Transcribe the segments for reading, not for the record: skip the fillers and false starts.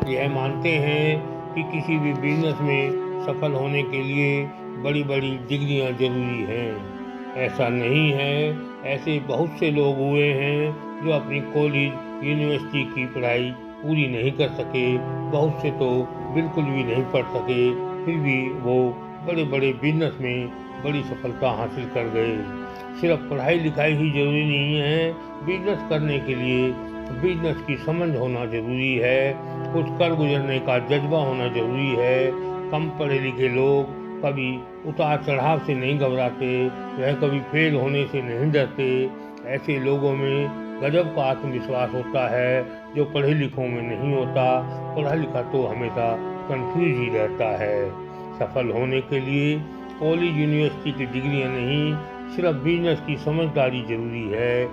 आप यह मानते हैं कि किसी भी बिजनेस में सफल होने के लिए बड़ी बड़ी डिग्रियां जरूरी हैं? ऐसा नहीं है। ऐसे बहुत से लोग हुए हैं जो अपनी कॉलेज यूनिवर्सिटी की पढ़ाई पूरी नहीं कर सके, बहुत से तो बिल्कुल भी नहीं पढ़ सके, फिर भी वो बड़े बड़े बिजनेस में बड़ी सफलता हासिल कर गए। सिर्फ पढ़ाई लिखाई ही जरूरी नहीं है, बिजनेस करने के लिए बिजनेस की समझ होना जरूरी है, कुछ कर गुजरने का जज्बा होना जरूरी है। कम पढ़े लिखे लोग कभी उतार चढ़ाव से नहीं घबराते, वह कभी फेल होने से नहीं डरते। ऐसे लोगों में गजब का आत्मविश्वास होता है जो पढ़े लिखों में नहीं होता। पढ़ा लिखा तो हमेशा कंफ्यूज ही रहता है। सफल होने के लिए कॉलेज यूनिवर्सिटी की डिग्रियां नहीं, सिर्फ बिजनेस की समझदारी जरूरी है।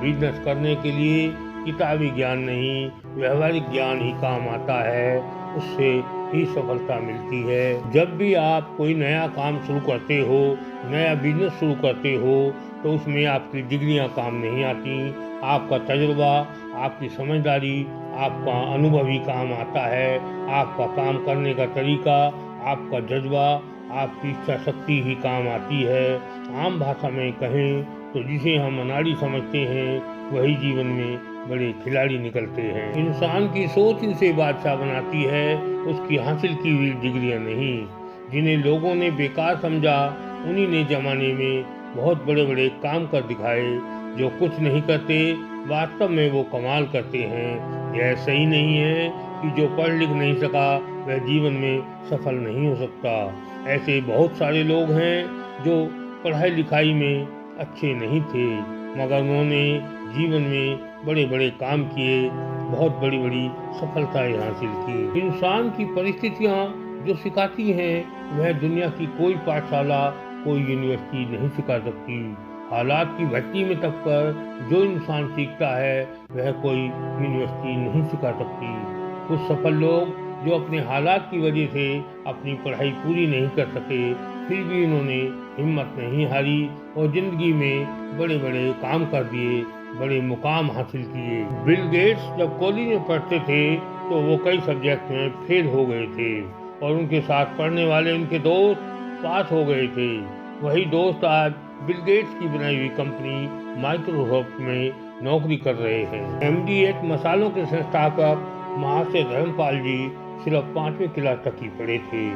बिजनेस करने के लिए किताबी ज्ञान नहीं, व्यवहारिक ज्ञान ही काम आता है, उससे ही सफलता मिलती है। जब भी आप कोई नया काम शुरू करते हो, नया बिजनेस शुरू करते हो, तो उसमें आपकी डिग्रियां काम नहीं आती। आपका तजुर्बा, आपकी समझदारी, आपका अनुभव ही काम आता है। आपका काम करने का तरीका, आपका जज्बा, आपकी इच्छा शक्ति ही काम आती है। आम भाषा में कहें तो जिसे हम अनाड़ी समझते हैं, वही जीवन में बड़े खिलाड़ी निकलते हैं। इंसान की सोच इनसे बादशाह बनाती है, उसकी हासिल की हुई डिग्रियां नहीं। जिन्हें लोगों ने बेकार समझा, उन्हीं ने जमाने में बहुत बड़े बड़े काम कर दिखाए। जो कुछ नहीं करते, वास्तव में वो कमाल करते हैं। यह सही नहीं है कि जो पढ़ लिख नहीं सका वह जीवन में सफल नहीं हो सकता। ऐसे बहुत सारे लोग हैं जो पढ़ाई लिखाई में अच्छे नहीं थे, मगर उन्होंने जीवन में बड़े बड़े काम किए, बहुत बड़ी बड़ी सफलताएं हासिल की। इंसान की परिस्थितियां जो सिखाती हैं, वह दुनिया की कोई पाठशाला, कोई यूनिवर्सिटी नहीं सिखा सकती। हालात की भट्टी में तपकर जो इंसान सीखता है, वह कोई यूनिवर्सिटी नहीं सिखा सकती। कुछ सफल लोग जो अपने हालात की वजह से अपनी पढ़ाई पूरी नहीं कर सके, फिर भी उन्होंने हिम्मत नहीं हारी और जिंदगी में बड़े बड़े काम कर दिए, बड़े मुकाम हासिल किए। बिल गेट्स जब कॉलेज में पढ़ते थे तो वो कई सब्जेक्ट में फेल हो गए थे और उनके साथ पढ़ने वाले उनके दोस्त पास हो गए थे। वही दोस्त आज बिल गेट्स की बनाई हुई कंपनी माइक्रोसॉफ्ट में नौकरी कर रहे हैं। MD8 मसालों के संस्थापक महाशय धर्मपाल जी सिर्फ 5वीं क्लास तक ही पढ़े थे।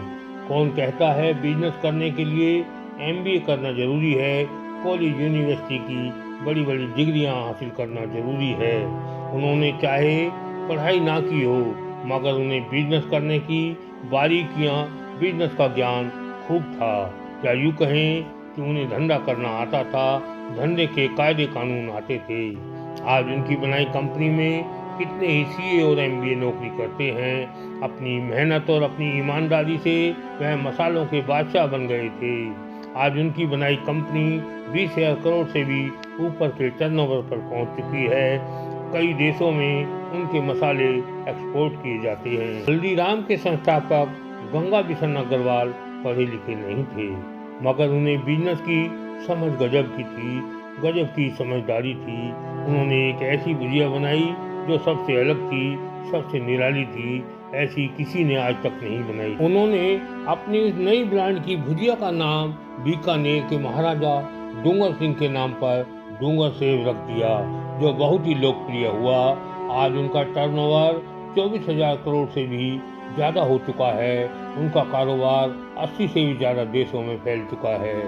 कौन कहता है बिजनेस करने के लिए MBA करना जरूरी है, कॉलेज यूनिवर्सिटी की बड़ी बड़ी डिग्रियां हासिल करना जरूरी है। उन्होंने चाहे पढ़ाई ना की हो, मगर उन्हें बिजनेस करने की बारीकियां, बिजनेस का ज्ञान खूब था। या यूँ कहें कि उन्हें धंधा करना आता था, धंधे के कायदे कानून आते थे। आज उनकी बनाई कंपनी में कितने ही CA और MBA नौकरी करते हैं। अपनी मेहनत और अपनी ईमानदारी से वह मसालों के बादशाह बन गए थे। आज उनकी बनाई कंपनी 20,000 करोड़ से भी ऊपर के टर्नओवर पर पहुंच चुकी है। कई देशों में उनके मसाले एक्सपोर्ट किए जाते हैं। हल्दीराम के संस्थापक गंगा बिशन अग्रवाल पढ़े लिखे नहीं थे, मगर उन्हें बिजनेस की समझ गजब की थी, गजब की समझदारी थी। उन्होंने एक ऐसी भुजिया बनाई जो सबसे अलग थी, सबसे निराली थी, ऐसी किसी ने आज तक नहीं बनाई। उन्होंने अपनी उस नई ब्रांड की भुजिया का नाम बीकानेर के महाराजा डूंगर सिंह के नाम पर डूंगर सेव रख दिया, जो बहुत ही लोकप्रिय हुआ। आज उनका टर्नओवर 24,000 करोड़ से भी ज़्यादा हो चुका है। उनका कारोबार 80 से भी ज़्यादा देशों में फैल चुका है।